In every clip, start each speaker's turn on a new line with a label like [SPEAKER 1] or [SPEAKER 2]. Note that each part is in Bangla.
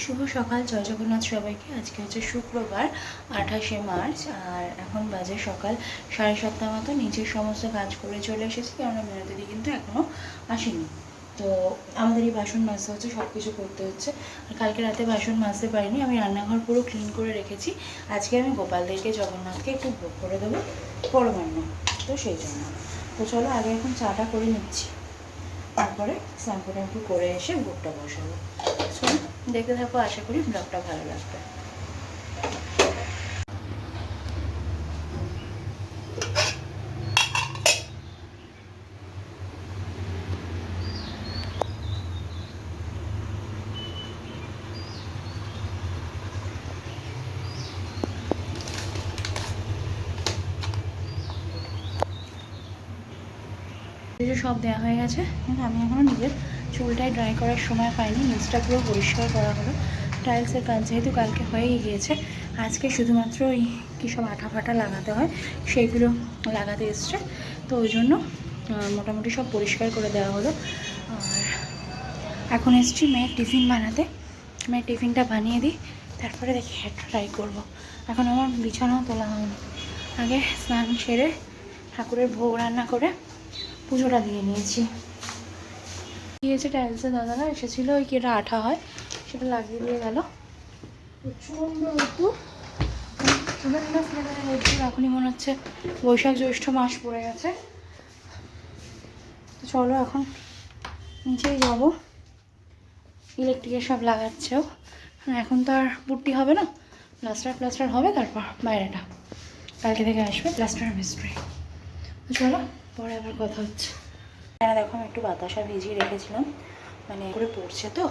[SPEAKER 1] শুভ সকাল, জয় জগন্নাথ সবাইকে। আজকে হচ্ছে শুক্রবার 28শে মার্চ, আর এখন বাজে সকাল 7:30 মতো। নিচের সমস্ত কাজ করে চলে এসেছি, কারণ মিনতি দিদি কিন্তু এখনও আসেনি। তো আমাদের এই বাসন মাজতে হচ্ছে, সব কিছু করতে হচ্ছে। আর কালকে রাতে বাসন মাজতে পারিনি, আমি রান্নাঘর পুরো ক্লিন করে রেখেছি। আজকে আমি গোপালদেরকে, জগন্নাথকে একটু ভোগ করে দেবো পরমান্ন, তো সেই জন্য। তো চলো আগে এখন চাটা করে নিচ্ছি, তারপরে শ্যাম্পু ট্যাম্পু করে এসে ভোগটা বসাবো। চলো দেখতে থাকো, আশা করি ব্লগটা ভালো লাগবে। সব দেওয়া হয়ে গেছে, কিন্তু আমি এখনও নিজের চুলটাই ড্রাই করার সময় পাইনি। নিচটা পুরো পরিষ্কার করা হলো। টাইলসের কাজ যেহেতু কালকে হয়েই গিয়েছে, আজকে শুধুমাত্র ওই কী সব আঠা ফাটা লাগাতে হয় সেইগুলো লাগাতে এসছে। তো ওই জন্য মোটামুটি সব পরিষ্কার করে দেওয়া হলো। আর এখন এসছি মেয়ের টিফিন বানাতে। মেয়ের টিফিনটা বানিয়ে দিই, তারপরে দেখি হেডটা ট্রাই করবো। এখন আমার বিছানাও তোলা হয়নি। আগে স্নান সেরে ঠাকুরের ভোগ রান্না করে পুজোটা দিয়ে নিয়েছি। দিয়েছে টাইলসে দাদারা এসেছিলো, ওই কেটা আঠা হয় সেটা লাগিয়ে দিয়ে গেল। প্রচণ্ড রোদ্দুর, এখনই মনে হচ্ছে বৈশাখ জ্যৈষ্ঠ মাস পড়ে গেছে। তো চলো এখন নিচেই যাব। ইলেকট্রিকের সব লাগাচ্ছেও। এখন তো আর পুট্টি হবে না, প্লাস্টার হবে, তারপর বাইরেটা কালকে থেকে আসবে প্লাস্টার মিস্ত্রি। তো চলো পরে আবার কথা হচ্ছে। হ্যাঁ দেখো, আমি একটু বাতাসা ভিজিয়ে রেখেছিলাম, মানে করে পড়ছে তো,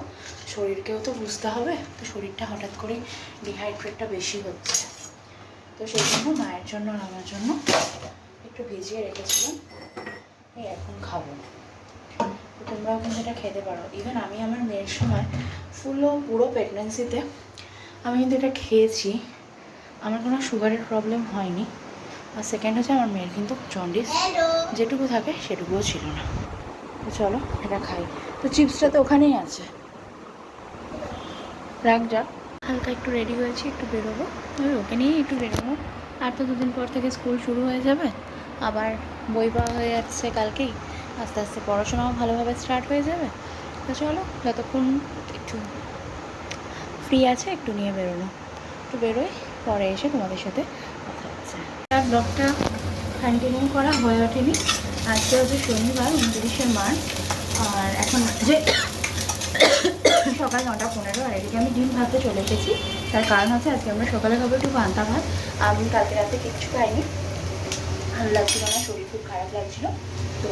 [SPEAKER 1] শরীরকেও তো বুঝতে হবে। তো শরীরটা হঠাৎ করে ডিহাইড্রেটটা বেশি হচ্ছে, তো সেই জন্য মায়ের জন্য আর আমার জন্য একটু ভিজিয়ে রেখেছিলাম। এই এখন খাবো। তো তোমরাও কিন্তু এটা খেতে পারো। ইভেন আমি আমার মেয়ের সময় পুরো প্রেগনেন্সিতে আমি কিন্তু এটা খেয়েছি, আমার কোনো সুগারের প্রবলেম হয়নি। আর সেকেন্ড হচ্ছে, আমার মেয়ের কিন্তু জন্ডিস যেটুকু থাকে সেটুকুও ছিল না। তো চলো এটা খাই। তো চিপসটা তো ওখানেই আছে, রাখ যা। হালকা একটু রেডি হয়েছি, একটু বেরোবো। ওই ওকে নিয়েই একটু বেরোবো। আর তো দুদিন পর থেকে স্কুল শুরু হয়ে যাবে, আবার বই পাওয়া হয়ে যাচ্ছে কালকেই। আস্তে আস্তে পড়াশোনাও ভালোভাবে স্টার্ট হয়ে যাবে। তো চলো যতক্ষণ একটু ফ্রি আছে একটু নিয়ে বেরোনো, একটু বেরোই, পরে এসে তোমাদের সাথে কথা হচ্ছে। আর ব্লগটা কন্টিনিউ করা হয়ে ওঠেনি। আজকে হচ্ছে শনিবার 29শে মার্চ, আর এখন হচ্ছে সকাল 9:15। আর এদিকে আমি ডিম ভাতে চলে এসেছি। তার কারণ হচ্ছে আজকে আমরা সকালে খাবো একটু পান্তা ভাত। আমি কালকে রাতে কিচ্ছু খাইনি, ভালো লাগছিল না, শরীর খুব খারাপ লাগছিলো। তো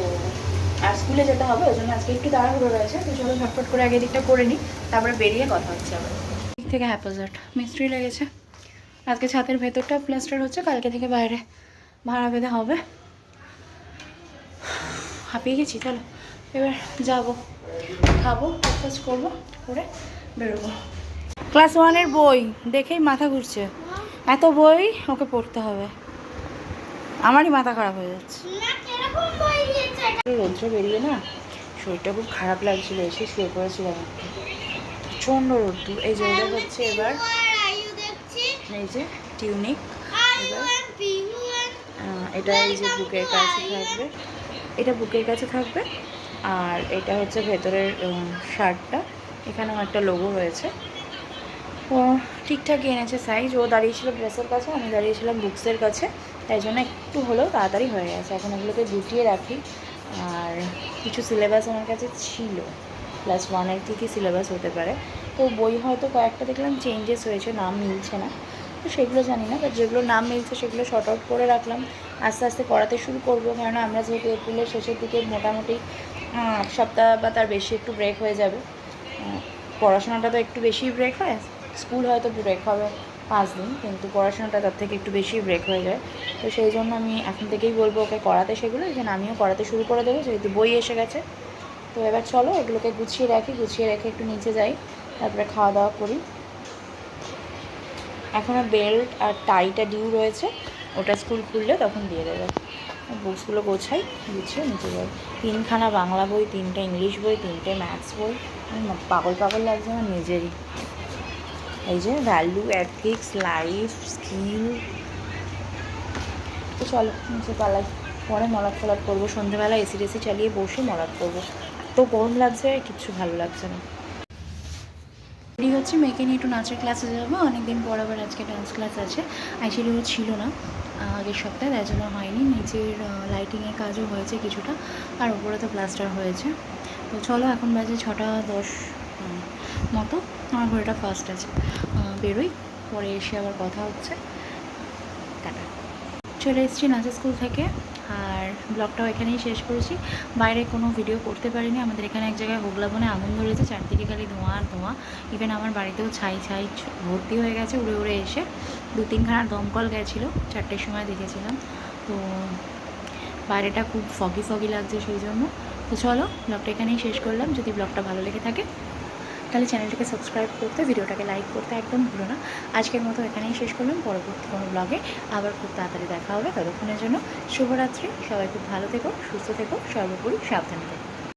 [SPEAKER 1] আর স্কুলে যেতে হবে, ওই জন্য আজকে একটু তাড়াহুড়ো রয়েছে। তো চলো ঝটফট করে আগে দিকটা করে নিই, তারপরে বেরিয়ে কথা হচ্ছে আবার। দিক থেকে হ্যাপোজার্ট মিস্ত্রি লেগেছে। আজকে ছাদের ভেতরটা প্লাস্টার হচ্ছে, কালকে থেকে বাইরে ভাড়া পেতে হবে। হাঁপিয়ে গেছি। চলো এবার যাবো, খাবো, ব্রেকফাস্ট করবো, করে বেরোবো। ক্লাস 1-এর বই দেখেই মাথা ঘুরছে। এত বই ওকে পড়তে হবে, আমারই মাথা খারাপ হয়ে যাচ্ছে। রৌদ্র বেরিয়ে না শরীরটা খুব খারাপ লাগছিল, এসে শুয়ে পড়েছিলাম। প্রচণ্ড রোদ্দুর। এই যে হচ্ছে এবার এই যে টিউনিক, এবার এটা এই যে বুকের কাছে থাকবে, এটা বুকের কাছে থাকবে। আর এটা হচ্ছে ভেতরের শার্টটা, এখানেও একটা লোগো রয়েছে। ও ঠিকঠাকই এনেছে সাইজ। ও দাঁড়িয়েছিল ড্রেসের কাছে, আমি দাঁড়িয়েছিলাম বুকসের কাছে, তাই জন্য একটু হলেও তাড়াতাড়ি হয়ে গেছে। এখন এগুলোকে গুটিয়ে রাখি। আর কিছু সিলেবাস আমার কাছে ছিল, ক্লাস 1-এর কী কী সিলেবাস হতে পারে। তো বই হয়তো কয়েকটা দেখলাম চেঞ্জেস হয়েছে, নাম মিলছে না, তো সেগুলো জানি না। বাট যেগুলো নাম মিলছে সেগুলো শর্ট আউট করে রাখলাম। আস্তে আস্তে পড়াতে শুরু করবো, কেননা আমরা যেহেতু এপ্রিলের শেষের দিকে মোটামুটি 8 সপ্তাহ বা তার বেশি একটু ব্রেক হয়ে যাবে। পড়াশোনাটা তো একটু বেশি ব্রেক হয়, স্কুল হয়তো ব্রেক হবে 5 দিন, কিন্তু পড়াশোনাটা তার থেকে একটু বেশি ব্রেক হয়ে যায়। তো সেই জন্য আমি এখন থেকেই বলবো ওকে করাতে সেগুলো, যেন আমিও করাতে শুরু করে দেবো, যেহেতু বই এসে গেছে। তো এবার চলো এগুলোকে গুছিয়ে রাখি, গুছিয়ে রেখে একটু নিচে যাই, তারপরে খাওয়া দাওয়া করি। এখনও বেল্ট আর টাইটা ডিউ রয়েছে, ওটা স্কুল খুললে তখন দিয়ে দেবে। বুকসগুলো গোছাই, গুছিয়ে নিচে যাই। 3খানা বাংলা বই, 3টে ইংলিশ বই, 3টে ম্যাথস বই। পাগল লাগছে আমার নিজেরই। এই যে ভ্যালু, এথিক্স, লাইফ স্কিল। তো চলো নিচে পালাই, পরে মলাট ফলাট করবো। সন্ধ্যেবেলা এসি টেসি চালিয়ে বসে মলাট করবো। এত গরম লাগছে, কিচ্ছু ভালো লাগছে না। রেডি হচ্ছে, মেয়েকে নিয়ে একটু নাচের ক্লাসে যাবো। অনেকদিন পর আবার আজকে ডান্স ক্লাস আছে। অ্যাকচুয়ালি ও ছিল না আগের সপ্তাহে, তাই জন্য হয়নি। নিচের লাইটিংয়ের কাজও হয়েছে কিছুটা, আর ওপরে তো প্লাস্টার হয়েছে। তো চলো, এখন বাজে 6:10 মতো। আমার ঘড়িটা ফার্স্ট আছে, বেরোই, পরে এসে আবার কথা হচ্ছে। টাটা। চলে এসেছি নাচের স্কুল থেকে, আর ব্লগটাও এখানেই শেষ করেছি। বাইরে কোনো ভিডিও করতে পারিনি। আমাদের এখানে এক জায়গায় হোগলাবনে আগুন ধরেছে, চারদিকে খালি ধোঁয়া আর ধোঁয়া। ইভেন আমার বাড়িতেও ছাই ছাই ভর্তি হয়ে গেছে উড়ে উড়ে এসে। 2-3খানা দমকল গেছিলো, 4টের সময় দেখেছিলাম। তো বাইরেটা খুব ফগি ফগি লাগছে সেই জন্য। তো চলো, ব্লগটা এখানেই শেষ করলাম। যদি ব্লগটা ভালো লেগে থাকে তাহলে চ্যানেলটাকে সাবস্ক্রাইব করতে, ভিডিওটাকে লাইক করতে একদম ভুলো না। আজকের মতো এখানেই শেষ করলাম। পরবর্তী কোনো ব্লগে আবার খুব তাড়াতাড়ি দেখা হবে। ততক্ষণের জন্য শুভরাত্রি। সবাই খুব ভালো থেকো, সুস্থ থেকো, সর্বোপরি সাবধানে থেকো।